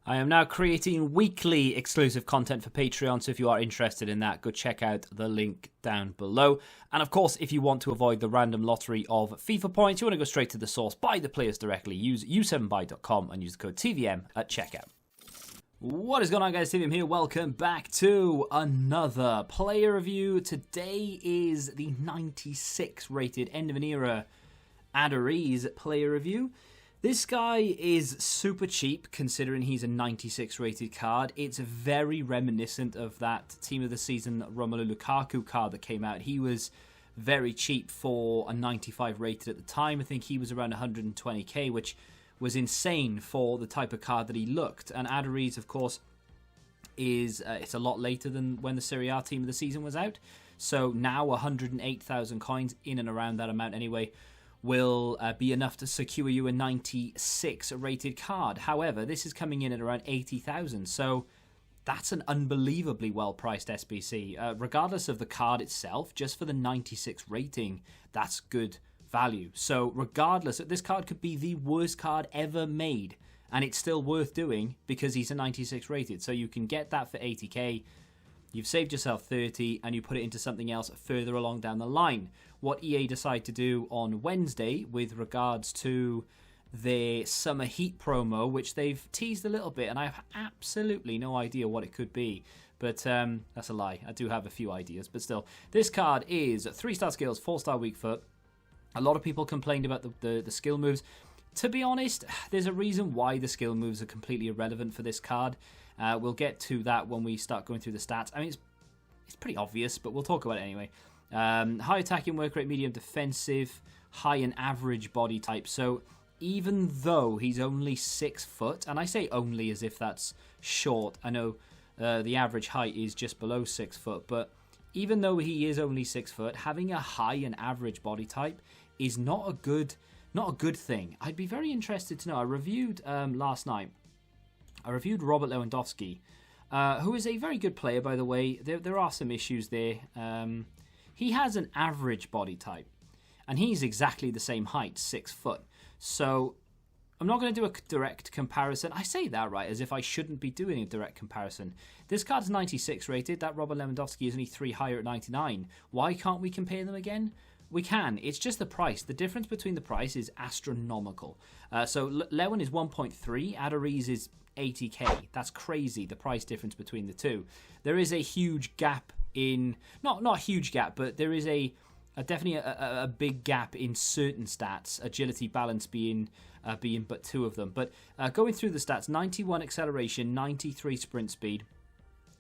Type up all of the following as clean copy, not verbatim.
I am now creating weekly exclusive content for Patreon, so if you are interested in that, go check out the link down below. And of course, if you want to avoid the random lottery of FIFA points, you want to go straight to the source, buy the players directly, use u7buy.com and use the code TVM at checkout. What is going on, guys? TVM here. Welcome back to another player review. Today is the 96 rated end of an era Aduriz player review. This guy is super cheap considering he's a 96 rated card. It's very reminiscent of that Team of the Season Romelu Lukaku card that came out. He was very cheap for a 95 rated at the time. I think he was around 120k, which was insane for the type of card that he looked. And Aduriz, of course, is it's a lot later than when the Serie A Team of the Season was out. So now 108,000 coins, in and around that amount anyway, will be enough to secure you a 96 rated card. However, this is coming in at around 80,000, so that's an unbelievably well priced SBC. Regardless of the card itself, just for the 96 rating, that's good value. So regardless, this card could be the worst card ever made, and it's still worth doing because he's a 96 rated. So you can get that for 80k. You've saved yourself 30 and you put it into something else further along down the line. What EA decide to do on Wednesday with regards to their Summer Heat promo, which they've teased a little bit, and I have absolutely no idea what it could be. But that's a lie. I do have a few ideas, but still. This card is 3-star skills, 4-star weak foot. A lot of people complained about the skill moves. To be honest, there's a reason why the skill moves are completely irrelevant for this card. We'll get to that when we start going through the stats. I mean, it's pretty obvious, but we'll talk about it anyway. High attacking work rate, medium defensive, high and average body type. So even though he's only 6 foot, and I say only as if that's short. I know the average height is just below 6 foot, but even though he is only 6 foot, having a high and average body type is not a good thing. I'd be very interested to know. I reviewed last night. I reviewed Robert Lewandowski, who is a very good player, by the way. There are some issues there. He has an average body type, and he's exactly the same height, 6 foot. So I'm not going to do a direct comparison. I say that, right, as if I shouldn't be doing a direct comparison. This card's 96 rated. That Robert Lewandowski is only 3 higher at 99. Why can't we compare them again? We can. It's just the price. The difference between the price is astronomical. So Lewan is 1.3. Aduriz is 80k. That's crazy, the price difference between the two. There is a huge gap in, not a huge gap, but there is definitely a big gap in certain stats, agility, balance being but 2 of them. But going through the stats, 91 acceleration, 93 sprint speed,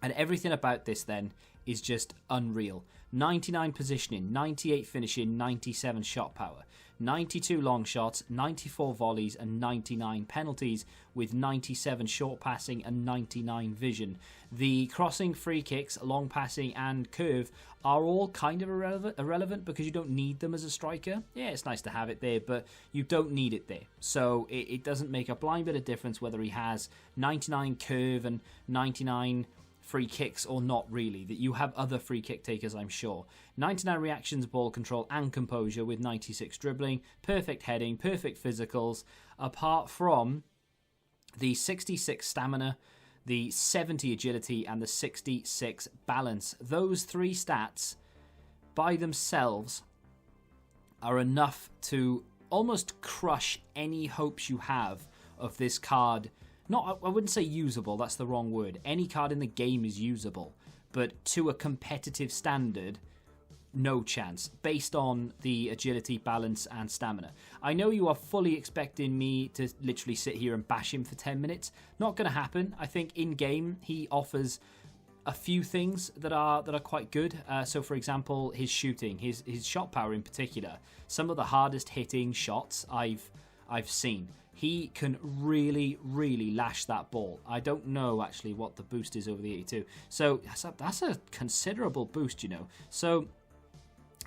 and everything about this then is just unreal. 99 positioning, 98 finishing, 97 shot power, 92 long shots, 94 volleys, and 99 penalties, with 97 short passing and 99 vision. The crossing, free kicks, long passing, and curve are all kind of irrelevant because you don't need them as a striker. Yeah, it's nice to have it there, but you don't need it there. So it doesn't make a blind bit of difference whether he has 99 curve and 99 free kicks or not, really. That you have other free kick takers, I'm sure. 99 reactions, ball control, and composure, with 96 dribbling, perfect heading, perfect physicals, apart from the 66 stamina, the 70 agility, and the 66 balance. Those 3 stats by themselves are enough to almost crush any hopes you have of this card. Not, I wouldn't say usable, that's the wrong word. Any card in the game is usable, but to a competitive standard, no chance, based on the agility, balance, and stamina. I know you are fully expecting me to literally sit here and bash him for 10 minutes. Not going to happen. I think in-game, he offers a few things that are quite good. So, for example, his shooting, his shot power in particular. Some of the hardest hitting shots I've seen. He can really, really lash that ball. I don't know, actually, what the boost is over the 82. So that's a considerable boost, you know. So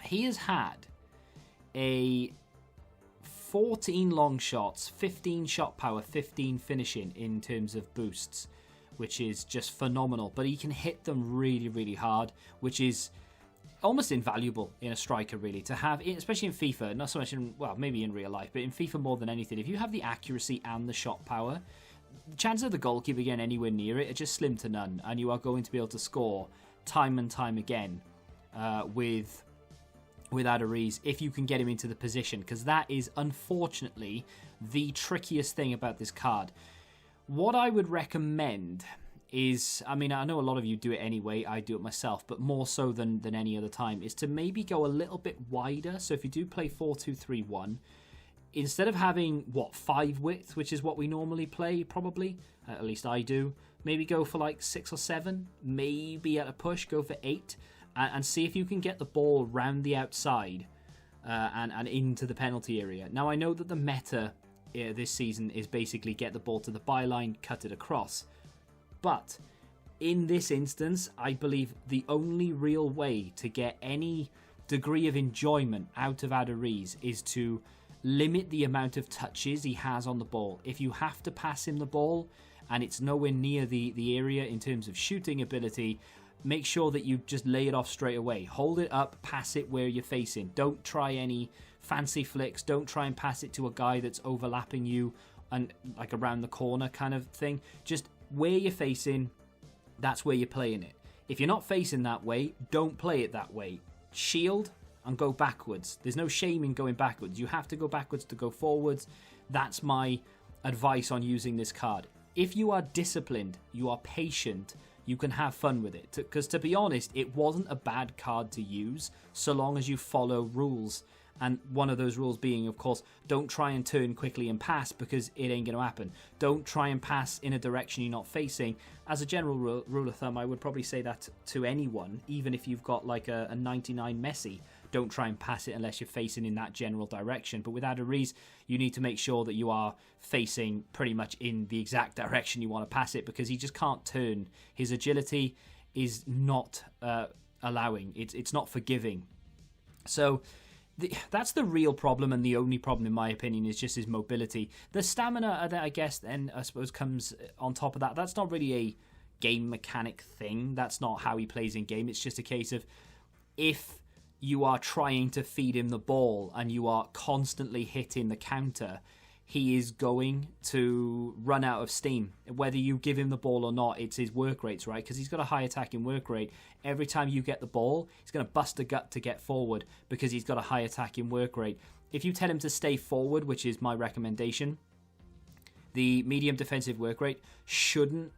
he has had a 14 long shots, 15 shot power, 15 finishing in terms of boosts, which is just phenomenal. But he can hit them really, really hard, which is almost invaluable in a striker, really, to have, especially in FIFA, not so much in, well, maybe in real life, but in FIFA more than anything. If you have the accuracy and the shot power, chances of the goalkeeper getting anywhere near it are just slim to none, and you are going to be able to score time and time again with Aduriz if you can get him into the position, because that is unfortunately the trickiest thing about this card. What I would recommend is, I mean, I know a lot of you do it anyway, I do it myself, but more so than any other time, is to maybe go a little bit wider. So if you do play 4-2-3-1, instead of having, 5 width, which is what we normally play, probably, at least I do, maybe go for like 6 or 7, maybe at a push, go for 8, and see if you can get the ball round the outside and into the penalty area. Now, I know that the meta this season is basically get the ball to the byline, cut it across, but in this instance, I believe the only real way to get any degree of enjoyment out of Aduriz is to limit the amount of touches he has on the ball. If you have to pass him the ball and it's nowhere near the area in terms of shooting ability, make sure that you just lay it off straight away. Hold it up, pass it where you're facing. Don't try any fancy flicks. Don't try and pass it to a guy that's overlapping you and like around the corner kind of thing. Just where you're facing, that's where you're playing it. If you're not facing that way, don't play it that way. Shield and go backwards. There's no shame in going backwards. You have to go backwards to go forwards. That's my advice on using this card. If you are disciplined, you are patient, you can have fun with it. Because to be honest, it wasn't a bad card to use so long as you follow rules. And one of those rules being, of course, don't try and turn quickly and pass because it ain't going to happen. Don't try and pass in a direction you're not facing. As a general rule of thumb, I would probably say that to anyone, even if you've got like a 99 Messi. Don't try and pass it unless you're facing in that general direction. But with Aduriz, you need to make sure that you are facing pretty much in the exact direction you want to pass it, because he just can't turn. His agility is not allowing. It's not forgiving. So that's the real problem, and the only problem, in my opinion, is just his mobility. The stamina, that I guess, then I suppose comes on top of that. That's not really a game mechanic thing. That's not how he plays in game. It's just a case of if you are trying to feed him the ball and you are constantly hitting the counter, he is going to run out of steam. Whether you give him the ball or not, it's his work rates, right? Because he's got a high attacking work rate. Every time you get the ball, he's going to bust a gut to get forward because he's got a high attacking work rate. If you tell him to stay forward, which is my recommendation, the medium defensive work rate shouldn't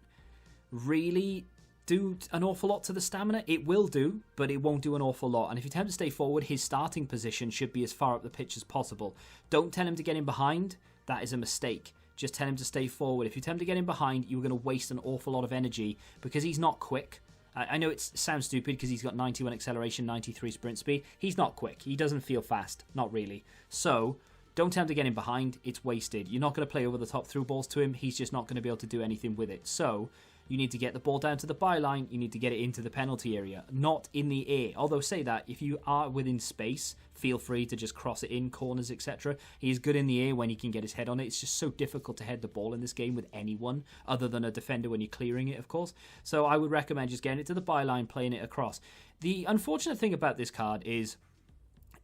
really do an awful lot to the stamina. It will do, but it won't do an awful lot. And if you tell him to stay forward, his starting position should be as far up the pitch as possible. Don't tell him to get in behind. That is a mistake. Just tell him to stay forward. If you tell him to get in behind, you're going to waste an awful lot of energy because he's not quick. I know it sounds stupid because he's got 91 acceleration, 93 sprint speed. He's not quick. He doesn't feel fast. Not really. So don't tell him to get in behind. It's wasted. You're not going to play over the top through balls to him. He's just not going to be able to do anything with it. So you need to get the ball down to the byline. You need to get it into the penalty area, not in the air. Although, say that, if you are within space, feel free to just cross it in, corners, etc. He is good in the air when he can get his head on it. It's just so difficult to head the ball in this game with anyone, other than a defender when you're clearing it, of course. So I would recommend just getting it to the byline, playing it across. The unfortunate thing about this card is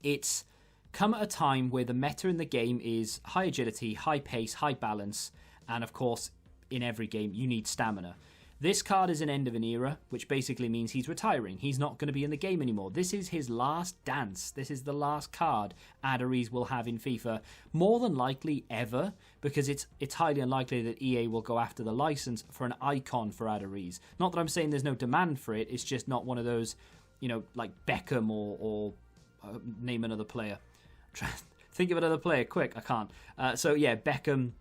it's come at a time where the meta in the game is high agility, high pace, high balance, and of course, in every game, you need stamina. This card is an end of an era, which basically means he's retiring. He's not going to be in the game anymore. This is his last dance. This is the last card Aduriz will have in FIFA, more than likely ever, because it's highly unlikely that EA will go after the license for an icon for Aduriz. Not that I'm saying there's no demand for it, it's just not one of those, you know, like Beckham or name another player. Think of another player, quick, I can't. So yeah, Beckham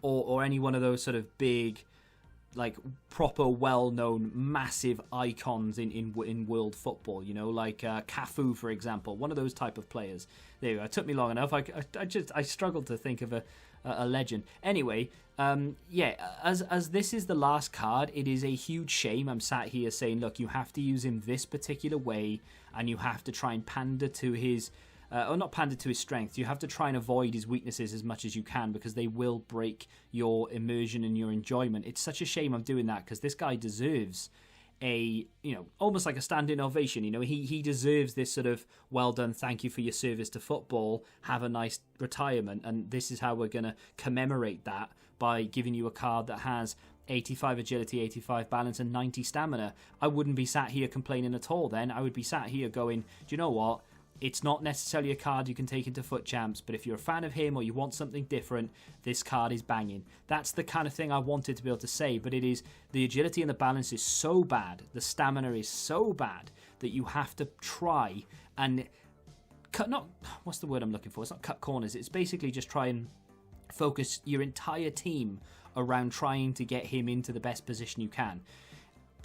or any one of those sort of big, like proper well-known massive icons in world football, you know, like Cafu, for example, one of those type of players. There you go. It took me long enough. I struggled to think of a legend. Anyway, yeah, as this is the last card, it is a huge shame. I'm sat here saying, look, you have to use him this particular way, and you have to try and pander to his or not pander to his strengths. You have to try and avoid his weaknesses as much as you can, because they will break your immersion and your enjoyment. It's such a shame I'm doing that, because this guy deserves a, you know, almost like a standing ovation. You know, he deserves this sort of, well done, thank you for your service to football, have a nice retirement, and this is how we're going to commemorate that by giving you a card that has 85 agility, 85 balance, and 90 stamina, I wouldn't be sat here complaining at all then. I would be sat here going, do you know what? It's not necessarily a card you can take into FUT Champs, but if you're a fan of him or you want something different, this card is banging. That's the kind of thing I wanted to be able to say, but it is, the agility and the balance is so bad, the stamina is so bad, that you have to try and cut, not, what's the word I'm looking for? It's not cut corners, it's basically just try and focus your entire team around trying to get him into the best position you can.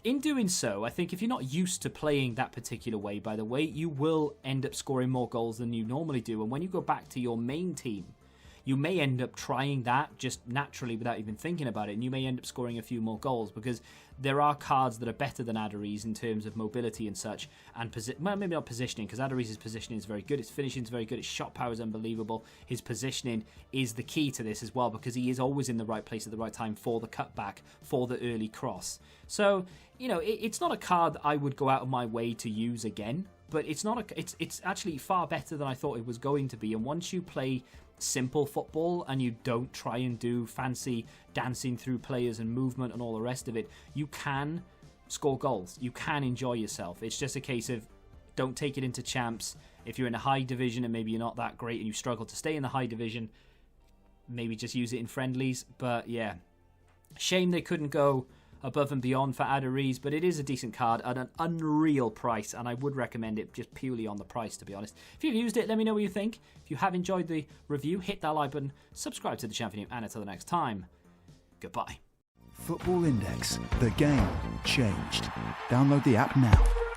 In doing so, I think if you're not used to playing that particular way, by the way, you will end up scoring more goals than you normally do. And when you go back to your main team, you may end up trying that just naturally without even thinking about it. And you may end up scoring a few more goals because there are cards that are better than Aduriz in terms of mobility and such. And well, maybe not positioning, because Aduriz's positioning is very good. His finishing is very good. His shot power is unbelievable. His positioning is the key to this as well, because he is always in the right place at the right time for the cutback, for the early cross. So, you know, it's not a card that I would go out of my way to use again, but it's not it's actually far better than I thought it was going to be. And once you play simple football and you don't try and do fancy dancing through players and movement and all the rest of it, you can score goals. You can enjoy yourself. It's just a case of don't take it into champs. If you're in a high division and maybe you're not that great and you struggle to stay in the high division, maybe just use it in friendlies. But yeah, shame they couldn't go above and beyond for Aduriz, but it is a decent card at an unreal price, and I would recommend it just purely on the price, to be honest. If you've used it, let me know what you think. If you have enjoyed the review, hit that like button, subscribe to the channel, and until the next time, goodbye. Football Index, the game changed. Download the app now.